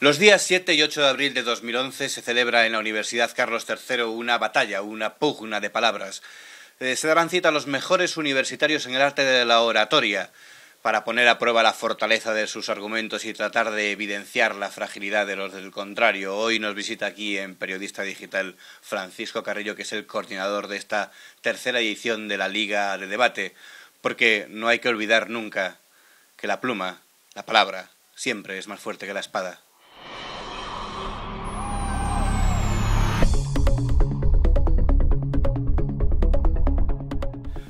Los días 7 y 8 de abril de 2011 se celebra en la Universidad Carlos III una batalla, una pugna de palabras. Se darán cita a los mejores universitarios en el arte de la oratoria para poner a prueba la fortaleza de sus argumentos y tratar de evidenciar la fragilidad de los del contrario. Hoy nos visita aquí en Periodista Digital Francisco Carrillo, que es el coordinador de esta tercera edición de la Liga de Debate, porque no hay que olvidar nunca que la pluma, la palabra, siempre es más fuerte que la espada.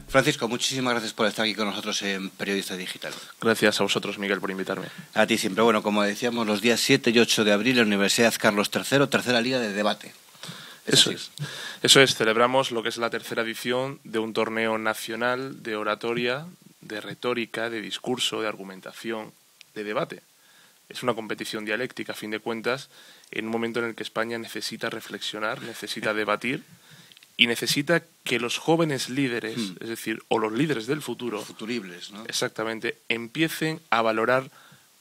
Francisco, muchísimas gracias por estar aquí con nosotros en Periodista Digital. Gracias a vosotros, Miguel, por invitarme. A ti siempre. Bueno, como decíamos, los días 7 y 8 de abril en la Universidad Carlos III, tercera Liga de Debate. Eso es. Celebramos lo que es la tercera edición de un torneo nacional de oratoria, de retórica, de discurso, de argumentación, de debate. Es una competición dialéctica, a fin de cuentas, en un momento en el que España necesita reflexionar, necesita debatir y necesita que los jóvenes líderes, es decir, o los líderes del futuro, futuribles, ¿no? Exactamente, empiecen a valorar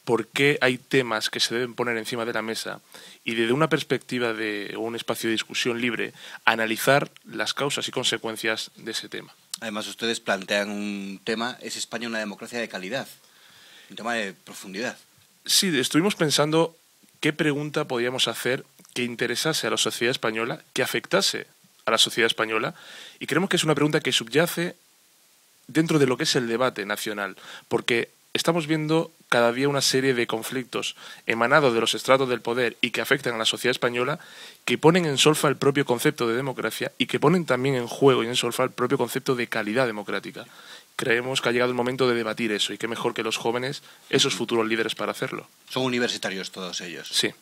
por qué hay temas que se deben poner encima de la mesa y desde una perspectiva de un espacio de discusión libre, analizar las causas y consecuencias de ese tema. Además, ustedes plantean un tema, ¿es España una democracia de calidad? Un tema de profundidad. Sí, estuvimos pensando qué pregunta podíamos hacer que interesase a la sociedad española, que afectase a la sociedad española, y creemos que es una pregunta que subyace dentro de lo que es el debate nacional, porque estamos viendo cada día una serie de conflictos emanados de los estratos del poder y que afectan a la sociedad española, que ponen en solfa el propio concepto de democracia y que ponen también en juego y en solfa el propio concepto de calidad democrática. Creemos que ha llegado el momento de debatir eso, y qué mejor que los jóvenes, esos futuros líderes, para hacerlo. ¿Son universitarios todos ellos? Sí,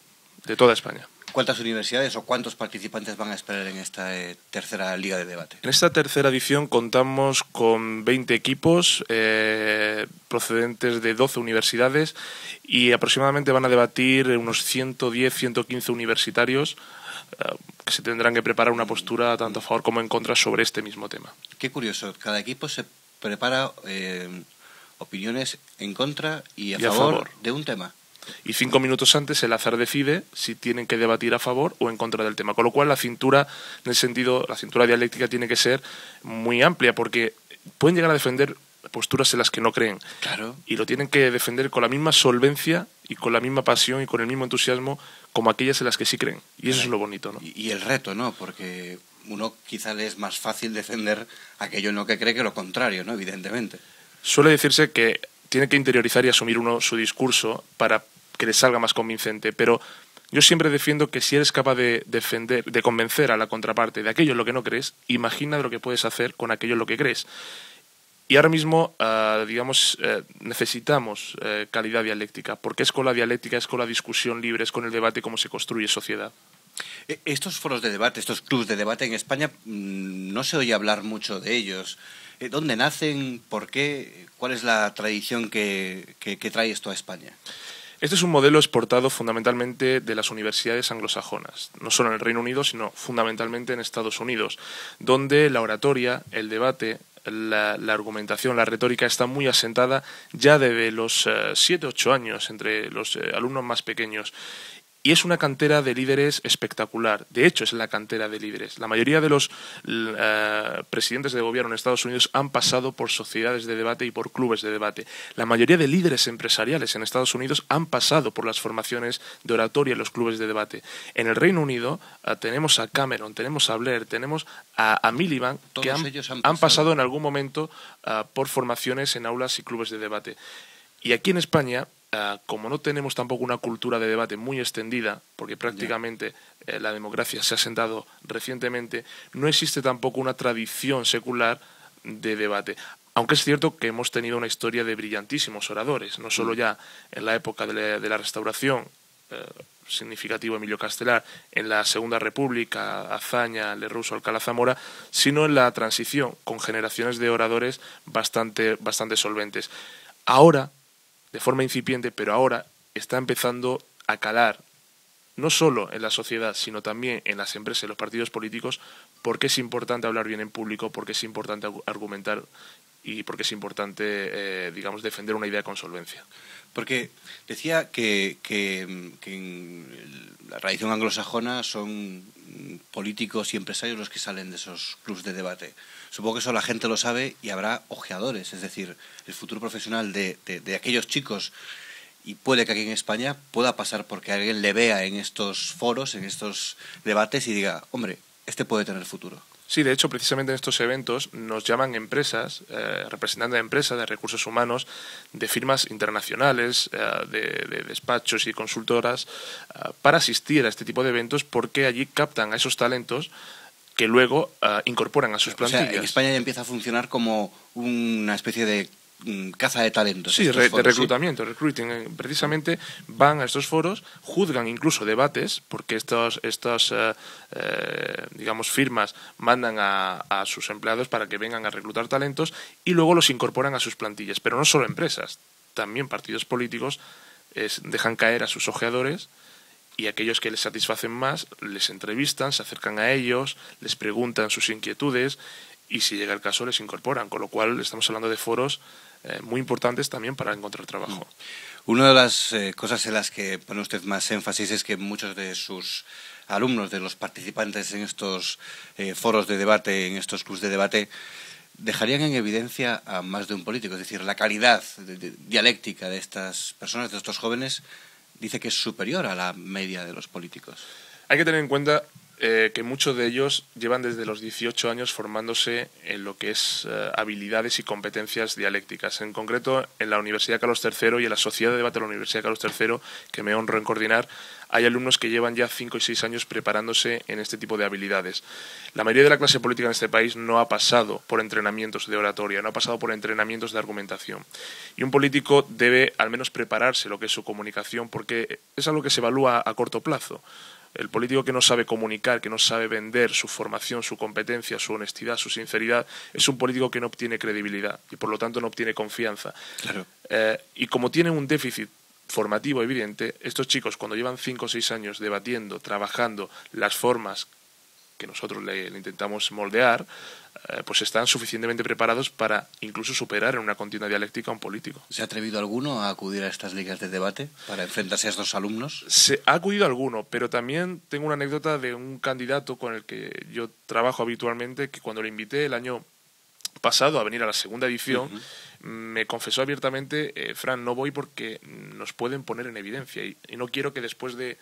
de toda España. ¿Cuántas universidades o cuántos participantes van a esperar en esta tercera Liga de Debate? En esta tercera edición contamos con 20 equipos procedentes de 12 universidades y aproximadamente van a debatir unos 110, 115 universitarios que se tendrán que preparar una postura tanto a favor como en contra sobre este mismo tema. Qué curioso, cada equipo se prepara opiniones en contra y a favor de un tema. Y 5 minutos antes el azar decide si tienen que debatir a favor o en contra del tema. Con lo cual la cintura, en el sentido, la cintura dialéctica tiene que ser muy amplia, porque pueden llegar a defender posturas en las que no creen. Claro. Y lo tienen que defender con la misma solvencia y con la misma pasión y con el mismo entusiasmo como aquellas en las que sí creen. Y eso es lo bonito, ¿no? Y el reto, ¿no? Porque uno quizá le es más fácil defender aquello en lo que cree que lo contrario, ¿no? Evidentemente. Suele decirse que tiene que interiorizar y asumir uno su discurso para que le salga más convincente, pero yo siempre defiendo que si eres capaz de convencer a la contraparte de aquello en lo que no crees, imagina de lo que puedes hacer con aquello en lo que crees. Y ahora mismo, necesitamos calidad dialéctica, porque es con la dialéctica, es con la discusión libre, es con el debate como se construye sociedad. Estos foros de debate, estos clubs de debate en España, no se oye hablar mucho de ellos. ¿Dónde nacen? ¿Por qué? ¿Cuál es la tradición que trae esto a España? Este es un modelo exportado fundamentalmente de las universidades anglosajonas, no solo en el Reino Unido, sino fundamentalmente en Estados Unidos, donde la oratoria, el debate, la argumentación, la retórica está muy asentada ya desde los 7-8 años entre los alumnos más pequeños. Y es una cantera de líderes espectacular. De hecho, es la cantera de líderes. La mayoría de los presidentes de gobierno en Estados Unidos han pasado por sociedades de debate y por clubes de debate. La mayoría de líderes empresariales en Estados Unidos han pasado por las formaciones de oratoria en los clubes de debate. En el Reino Unido tenemos a Cameron, tenemos a Blair, tenemos a Miliband, que han pasado en algún momento por formaciones en aulas y clubes de debate. Y aquí en España, como no tenemos tampoco una cultura de debate muy extendida, porque prácticamente la democracia se ha sentado recientemente, no existe tampoco una tradición secular de debate. Aunque es cierto que hemos tenido una historia de brillantísimos oradores, no solo ya en la época de la Restauración, significativo Emilio Castelar, en la Segunda República, Azaña, Lerroux, Alcalá Zamora, sino en la transición, con generaciones de oradores bastante solventes. Ahora, de forma incipiente, pero ahora está empezando a calar, no solo en la sociedad, sino también en las empresas y los partidos políticos, porque es importante hablar bien en público, porque es importante argumentar y porque es importante, defender una idea con solvencia. Porque decía que en la tradición anglosajona son políticos y empresarios los que salen de esos clubs de debate. Supongo que eso la gente lo sabe y habrá ojeadores, es decir, el futuro profesional de aquellos chicos. Y puede que aquí en España pueda pasar porque alguien le vea en estos foros, en estos debates y diga, hombre, este puede tener futuro. Sí, de hecho, precisamente en estos eventos nos llaman empresas, representantes de empresas, de recursos humanos, de firmas internacionales, de despachos y consultoras, para asistir a este tipo de eventos porque allí captan a esos talentos que luego incorporan a sus plantillas. O sea, en España ya empieza a funcionar como una especie de caza de talentos. Sí, de reclutamiento, ¿sí? Recruiting. Precisamente van a estos foros, juzgan incluso debates, porque estas digamos, firmas mandan a sus empleados para que vengan a reclutar talentos y luego los incorporan a sus plantillas. Pero no solo empresas, también partidos políticos dejan caer a sus ojeadores y aquellos que les satisfacen más les entrevistan, se acercan a ellos, les preguntan sus inquietudes y si llega el caso les incorporan, con lo cual estamos hablando de foros muy importantes también para encontrar trabajo. Una de las cosas en las que pone usted más énfasis es que muchos de sus alumnos, de los participantes en estos foros de debate, en estos clubs de debate, dejarían en evidencia a más de un político. Es decir, la calidad dialéctica de estas personas, de estos jóvenes, dice que es superior a la media de los políticos. Hay que tener en cuenta que muchos de ellos llevan desde los 18 años formándose en lo que es habilidades y competencias dialécticas. En concreto, en la Universidad Carlos III y en la Sociedad de Debate de la Universidad Carlos III, que me honro en coordinar, hay alumnos que llevan ya 5 y 6 años preparándose en este tipo de habilidades. La mayoría de la clase política en este país no ha pasado por entrenamientos de oratoria, no ha pasado por entrenamientos de argumentación. Y un político debe al menos prepararse lo que es su comunicación, porque es algo que se evalúa a corto plazo. El político que no sabe comunicar, que no sabe vender su formación, su competencia, su honestidad, su sinceridad, es un político que no obtiene credibilidad y por lo tanto no obtiene confianza. Claro. Y como tienen un déficit formativo evidente, estos chicos cuando llevan 5 o 6 años debatiendo, trabajando las formas que nosotros le intentamos moldear, pues están suficientemente preparados para incluso superar en una contienda dialéctica a un político. ¿Se ha atrevido alguno a acudir a estas ligas de debate para enfrentarse a estos alumnos? Se ha acudido alguno, pero también tengo una anécdota de un candidato con el que yo trabajo habitualmente, que cuando le invité el año pasado a venir a la segunda edición, me confesó abiertamente, Fran, no voy porque nos pueden poner en evidencia y no quiero que después de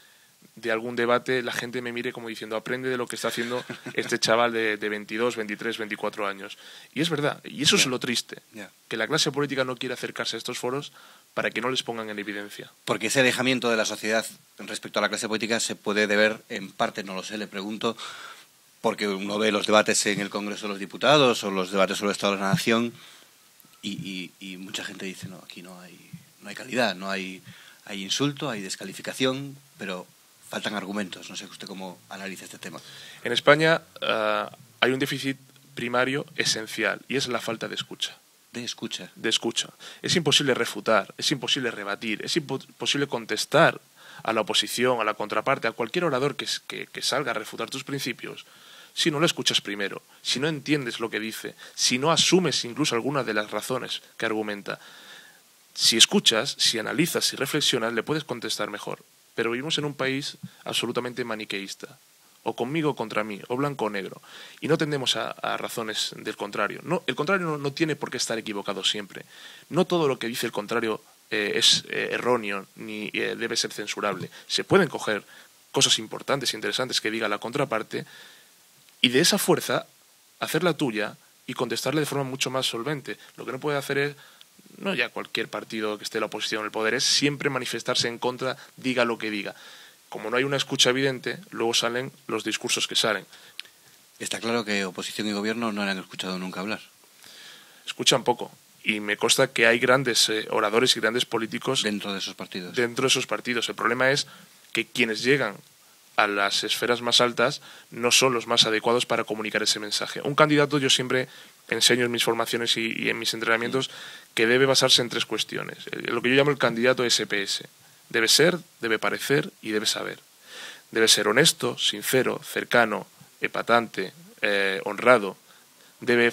algún debate la gente me mire como diciendo aprende de lo que está haciendo este chaval de 22, 23, 24 años. Y es verdad, y eso es lo triste, que la clase política no quiere acercarse a estos foros para que no les pongan en evidencia. Porque ese alejamiento de la sociedad respecto a la clase política se puede deber, en parte, no lo sé, le pregunto, porque uno ve los debates en el Congreso de los Diputados o los debates sobre el Estado de la Nación y mucha gente dice, no, aquí no hay calidad, no hay insulto, hay descalificación, pero faltan argumentos. No sé usted cómo analiza este tema. En España hay un déficit primario esencial y es la falta de escucha. De escucha. De escucha. Es imposible refutar, es imposible rebatir, es imposible contestar a la oposición, a la contraparte, a cualquier orador que salga a refutar tus principios, si no lo escuchas primero, si no entiendes lo que dice, si no asumes incluso algunas de las razones que argumenta. Si escuchas, si analizas, si reflexionas, le puedes contestar mejor. Pero vivimos en un país absolutamente maniqueísta, o conmigo o contra mí, o blanco o negro, y no tendemos a razones del contrario. No, el contrario no tiene por qué estar equivocado siempre. No todo lo que dice el contrario es erróneo ni debe ser censurable. Se pueden coger cosas importantes e interesantes que diga la contraparte y de esa fuerza hacer la tuya y contestarle de forma mucho más solvente. Lo que no puede hacer es, no ya cualquier partido que esté en la oposición en el poder, es siempre manifestarse en contra, diga lo que diga. Como no hay una escucha evidente, luego salen los discursos que salen. Está claro que oposición y gobierno no le han escuchado nunca hablar. Escuchan poco. Y me consta que hay grandes oradores y grandes políticos dentro de esos partidos. Dentro de esos partidos. El problema es que quienes llegan a las esferas más altas no son los más adecuados para comunicar ese mensaje. Un candidato, yo siempre enseño en mis formaciones y en mis entrenamientos, que debe basarse en 3 cuestiones. Lo que yo llamo el candidato SPS. Debe ser, debe parecer y debe saber. Debe ser honesto, sincero, cercano, epatante, honrado. Debe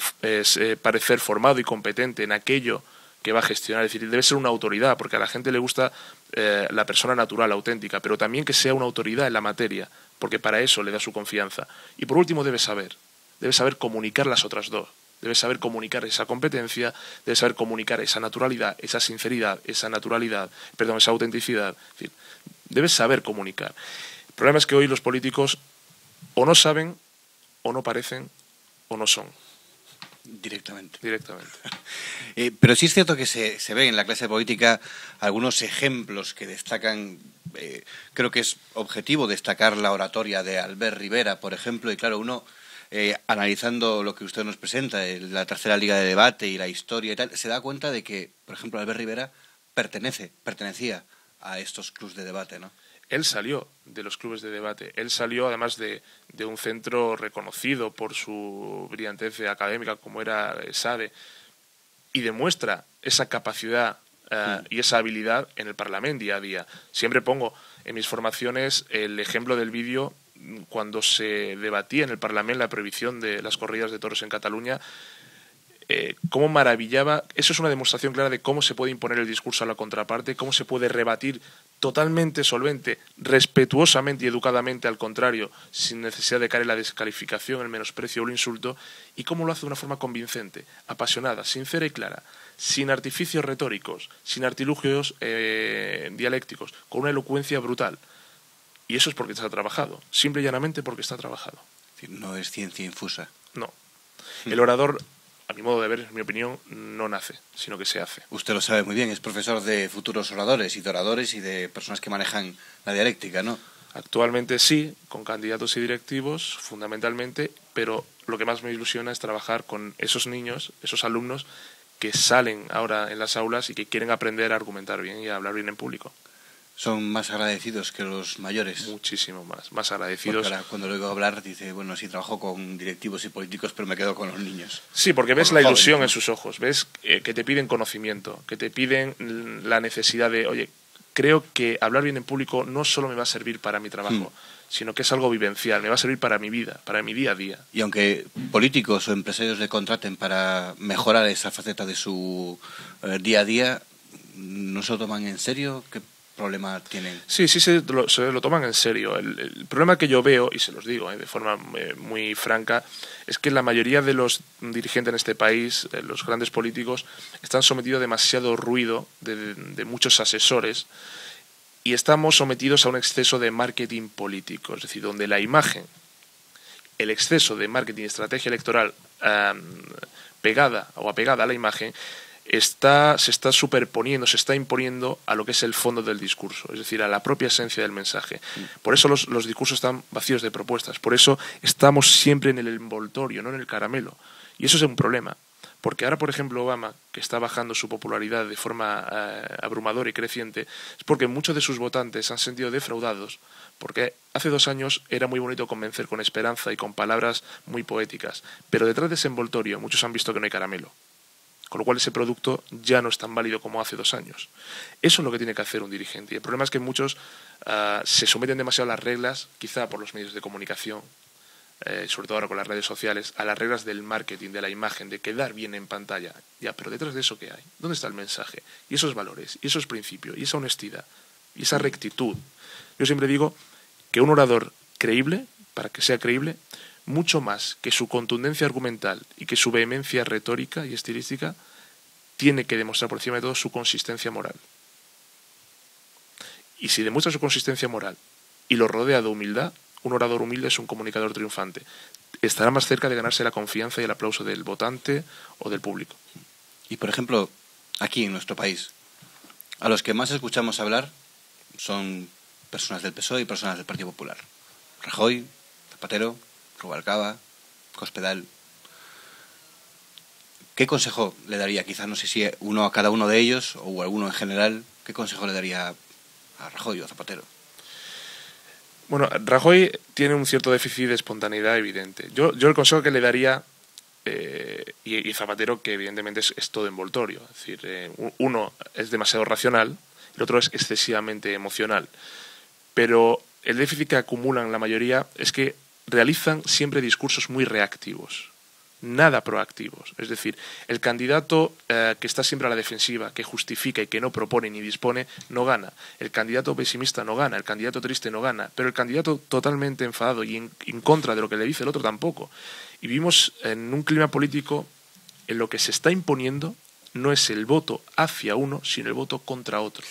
parecer formado y competente en aquello que va a gestionar. Es decir, debe ser una autoridad, porque a la gente le gusta la persona natural, auténtica, pero también que sea una autoridad en la materia, porque para eso le da su confianza. Y por último debe saber comunicar las otras dos. Debe saber comunicar esa competencia, debe saber comunicar esa naturalidad, esa sinceridad, esa autenticidad. Es decir, debe saber comunicar. El problema es que hoy los políticos o no saben, o no parecen, o no son. Directamente. Pero sí es cierto que se ve en la clase política algunos ejemplos que destacan. Creo que es objetivo destacar la oratoria de Albert Rivera, por ejemplo, y claro, uno analizando lo que usted nos presenta, la tercera liga de debate y la historia y tal, se da cuenta de que, por ejemplo, Albert Rivera pertenecía a estos clubs de debate, ¿no? Él salió de los clubes de debate, él salió además de un centro reconocido por su brillantez académica como era SADE, y demuestra esa capacidad y esa habilidad en el Parlamento día a día. Siempre pongo en mis formaciones el ejemplo del vídeo cuando se debatía en el Parlamento la prohibición de las corridas de toros en Cataluña, cómo maravillaba. Eso es una demostración clara de cómo se puede imponer el discurso a la contraparte, cómo se puede rebatir totalmente solvente, respetuosamente y educadamente al contrario, sin necesidad de caer en la descalificación, el menosprecio o el insulto, y cómo lo hace de una forma convincente, apasionada, sincera y clara, sin artificios retóricos, sin artilugios dialécticos, con una elocuencia brutal. Y eso es porque está trabajado, simple y llanamente porque está trabajado. No es ciencia infusa. No. El orador, a mi modo de ver, en mi opinión, no nace, sino que se hace. Usted lo sabe muy bien, es profesor de futuros oradores y de personas que manejan la dialéctica, ¿no? Actualmente sí, con candidatos y directivos, fundamentalmente, pero lo que más me ilusiona es trabajar con esos niños, esos alumnos que salen ahora en las aulas y que quieren aprender a argumentar bien y a hablar bien en público. ¿Son más agradecidos que los mayores? Muchísimo más agradecidos. Porque ahora cuando lo oigo hablar dice, bueno, sí trabajo con directivos y políticos, pero me quedo con los niños. Sí, porque ves la ilusión jóvenes, ¿no? En sus ojos, ves que te piden conocimiento, que te piden la necesidad de, oye, creo que hablar bien en público no solo me va a servir para mi trabajo, sino que es algo vivencial, me va a servir para mi vida, para mi día a día. Y aunque políticos o empresarios le contraten para mejorar esa faceta de su día a día, ¿no se lo toman en serio? ¿Qué problema tienen? Sí, se lo toman en serio. El problema que yo veo, y se los digo de forma muy franca, es que la mayoría de los dirigentes en este país, los grandes políticos, están sometidos a demasiado ruido de muchos asesores y estamos sometidos a un exceso de marketing político, es decir, donde la imagen, el exceso de marketing y estrategia electoral pegada o apegada a la imagen, se está superponiendo, se está imponiendo a lo que es el fondo del discurso, es decir, a la propia esencia del mensaje. Por eso los discursos están vacíos de propuestas, por eso estamos siempre en el envoltorio, no en el caramelo. Y eso es un problema, porque ahora, por ejemplo, Obama, que está bajando su popularidad de forma abrumadora y creciente, es porque muchos de sus votantes se han sentido defraudados, porque hace 2 años era muy bonito convencer con esperanza y con palabras muy poéticas, pero detrás de ese envoltorio muchos han visto que no hay caramelo. Con lo cual ese producto ya no es tan válido como hace 2 años. Eso es lo que tiene que hacer un dirigente. Y el problema es que muchos se someten demasiado a las reglas, quizá por los medios de comunicación, sobre todo ahora con las redes sociales, a las reglas del marketing, de la imagen, de quedar bien en pantalla. Ya, pero detrás de eso, ¿qué hay? ¿Dónde está el mensaje? Y esos valores, y esos principios, y esa honestidad, y esa rectitud. Yo siempre digo que un orador creíble, para que sea creíble, mucho más que su contundencia argumental y que su vehemencia retórica y estilística, tiene que demostrar por encima de todo su consistencia moral. Y si demuestra su consistencia moral y lo rodea de humildad, un orador humilde es un comunicador triunfante. Estará más cerca de ganarse la confianza y el aplauso del votante o del público. Y, por ejemplo, aquí en nuestro país, a los que más escuchamos hablar son personas del PSOE y personas del Partido Popular. Rajoy, Zapatero, Rubalcaba, Cospedal. ¿Qué consejo le daría? Quizás no sé si uno a cada uno de ellos o alguno en general. ¿Qué consejo le daría a Rajoy o a Zapatero? Bueno, Rajoy tiene un cierto déficit de espontaneidad evidente. Yo el consejo que le daría, y Zapatero, que evidentemente es todo envoltorio. Es decir, uno es demasiado racional, el otro es excesivamente emocional. Pero el déficit que acumulan la mayoría es que realizan siempre discursos muy reactivos. nada proactivos. Es decir, el candidato que está siempre a la defensiva, que justifica y que no propone ni dispone, no gana. El candidato pesimista no gana, el candidato triste no gana, pero el candidato totalmente enfadado y en contra de lo que le dice el otro tampoco. Y vivimos en un clima político en lo que se está imponiendo no es el voto hacia uno, sino el voto contra otro.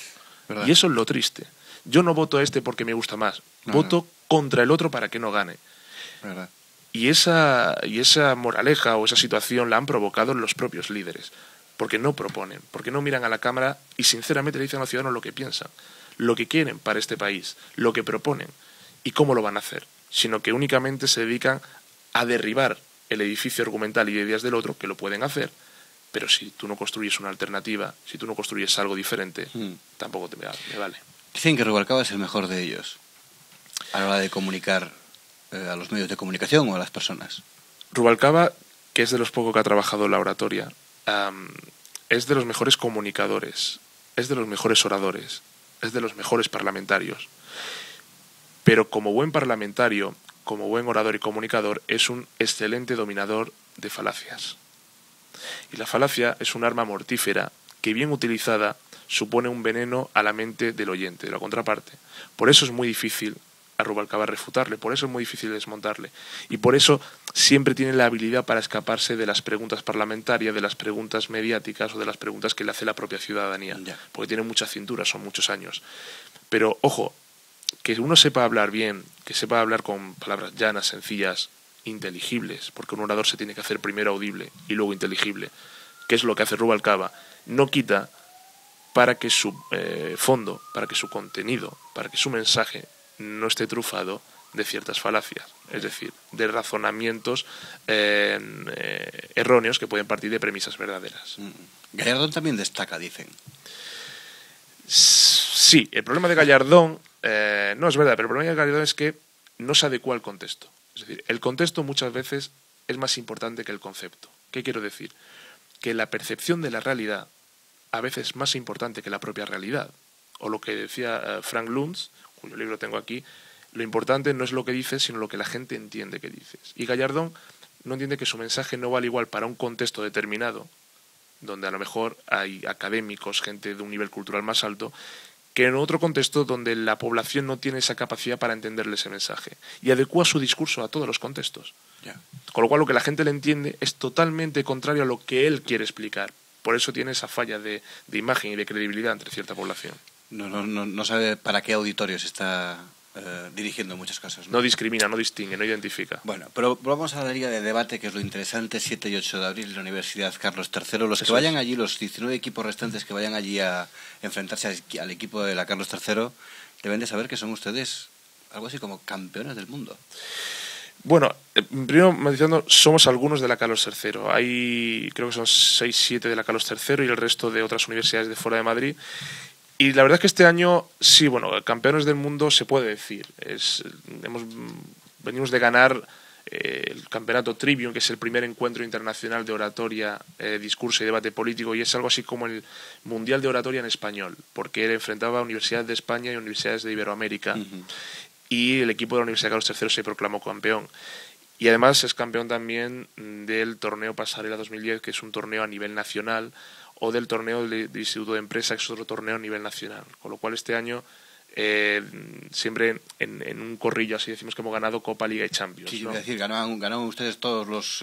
¿Verdad? Y eso es lo triste. Yo no voto a este porque me gusta más, voto contra el otro para que no gane. ¿Verdad? Y esa moraleja o esa situación la han provocado los propios líderes, porque no proponen, porque no miran a la Cámara y sinceramente le dicen a los ciudadanos lo que piensan, lo que quieren para este país, lo que proponen y cómo lo van a hacer, sino que únicamente se dedican a derribar el edificio argumental y de ideas del otro, que lo pueden hacer, pero si tú no construyes una alternativa, si tú no construyes algo diferente, tampoco me vale. Dicen que Rubalcaba es el mejor de ellos a la hora de comunicar a los medios de comunicación o a las personas. Rubalcaba, que es de los pocos que ha trabajado en la oratoria, es de los mejores comunicadores, es de los mejores oradores, es de los mejores parlamentarios. Pero como buen parlamentario, como buen orador y comunicador, es un excelente dominador de falacias. Y la falacia es un arma mortífera que, bien utilizada, supone un veneno a la mente del oyente, de la contraparte. Por eso es muy difícil a Rubalcaba refutarle, por eso es muy difícil desmontarle. Y por eso siempre tiene la habilidad para escaparse de las preguntas parlamentarias, de las preguntas mediáticas o de las preguntas que le hace la propia ciudadanía. Porque tiene mucha cintura, son muchos años. Pero, ojo, que uno sepa hablar bien, que sepa hablar con palabras llanas, sencillas, inteligibles, porque un orador se tiene que hacer primero audible y luego inteligible, que es lo que hace Rubalcaba, no quita para que su fondo, para que su contenido, para que su mensaje no esté trufado de ciertas falacias, es decir, de razonamientos erróneos que pueden partir de premisas verdaderas. Gallardón también destaca, dicen. Sí, el problema de Gallardón no es verdad, pero el problema de Gallardón es que no se adecua al contexto. Es decir, el contexto muchas veces es más importante que el concepto. ¿Qué quiero decir? Que la percepción de la realidad a veces es más importante que la propia realidad. O lo que decía Frank Luntz, cuyo libro tengo aquí, lo importante no es lo que dices, sino lo que la gente entiende que dices. Y Gallardón no entiende que su mensaje no vale igual para un contexto determinado, donde a lo mejor hay académicos, gente de un nivel cultural más alto, que en otro contexto donde la población no tiene esa capacidad para entenderle ese mensaje. Y adecua su discurso a todos los contextos. Con lo cual lo que la gente le entiende es totalmente contrario a lo que él quiere explicar. Por eso tiene esa falla de imagen y de credibilidad entre cierta población. No sabe para qué auditorio se está dirigiendo en muchos casos. No discrimina, no distingue, no identifica. Bueno, pero vamos a la Liga de Debate, que es lo interesante, 7 y 8 de abril en la Universidad Carlos III. Los que vayan allí, los 19 equipos restantes que vayan allí a enfrentarse al equipo de la Carlos III, deben de saber que son ustedes algo así como campeones del mundo. Bueno, primero diciendo, somos algunos de la Carlos III. Hay, creo que son 6, 7 de la Carlos III y el resto de otras universidades de fuera de Madrid. Y la verdad es que este año, sí, bueno, campeones del mundo se puede decir. Venimos de ganar el campeonato Trivium, que es el primer encuentro internacional de oratoria, discurso y debate político, y es algo así como el Mundial de Oratoria en español, porque él enfrentaba a universidades de España y universidades de Iberoamérica. Y el equipo de la Universidad Carlos III se proclamó campeón. Y además es campeón también del torneo Pasarela 2010, que es un torneo a nivel nacional, o del torneo del Instituto de Empresa, que es otro torneo a nivel nacional. Con lo cual este año, siempre en un corrillo, así decimos que hemos ganado Copa, Liga y Champions. Sí, ¿no? Es decir, ganaron ustedes todos los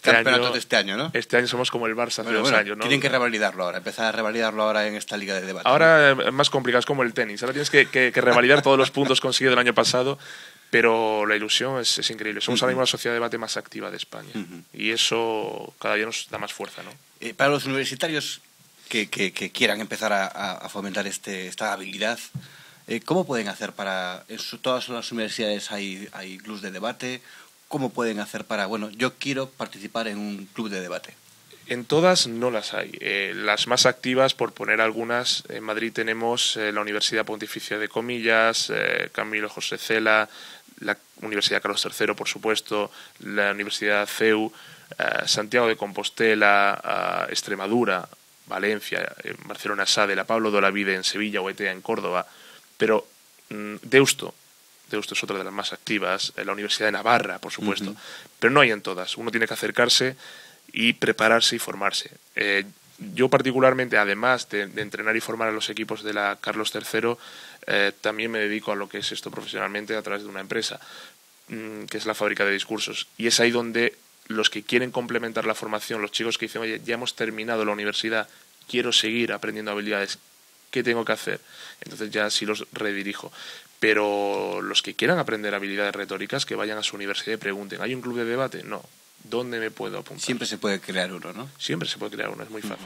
campeonatos de este año, ¿no? Este año somos como el Barça hace 2 años, ¿no? Tienen que revalidarlo ahora, empezar a revalidarlo ahora en esta Liga de Debate. Ahora es más complicado, es como el tenis. Ahora tienes que revalidar todos los puntos conseguidos el año pasado, pero la ilusión es increíble. Somos ahora mismo la sociedad de debate más activa de España. Y eso cada día nos da más fuerza, ¿no? Para los universitarios que quieran empezar a fomentar esta habilidad, ¿cómo pueden hacer para...? En todas las universidades hay clubs de debate. ¿Cómo pueden hacer para...? Bueno, yo quiero participar en un club de debate. En todas no las hay. Las más activas, por poner algunas, en Madrid tenemos la Universidad Pontificia de Comillas, Camilo José Cela, la Universidad Carlos III, por supuesto, la Universidad CEU, Santiago de Compostela, Extremadura, Valencia, Barcelona SADE, la Pablo de Olavide en Sevilla o ETEA en Córdoba, pero Deusto Deusto es otra de las más activas, la Universidad de Navarra, por supuesto, pero no hay en todas. Uno tiene que acercarse y prepararse y formarse. Yo particularmente, además de entrenar y formar a los equipos de la Carlos III, también me dedico a lo que es esto profesionalmente a través de una empresa, que es la Fábrica de Discursos. Y es ahí donde los que quieren complementar la formación, los chicos que dicen, oye, ya hemos terminado la universidad, quiero seguir aprendiendo habilidades, ¿qué tengo que hacer? Entonces ya sí los redirijo. Pero los que quieran aprender habilidades retóricas, que vayan a su universidad y pregunten, ¿hay un club de debate? No. ¿Dónde me puedo apuntar? Siempre se puede crear uno, ¿no? Siempre se puede crear uno, es muy fácil.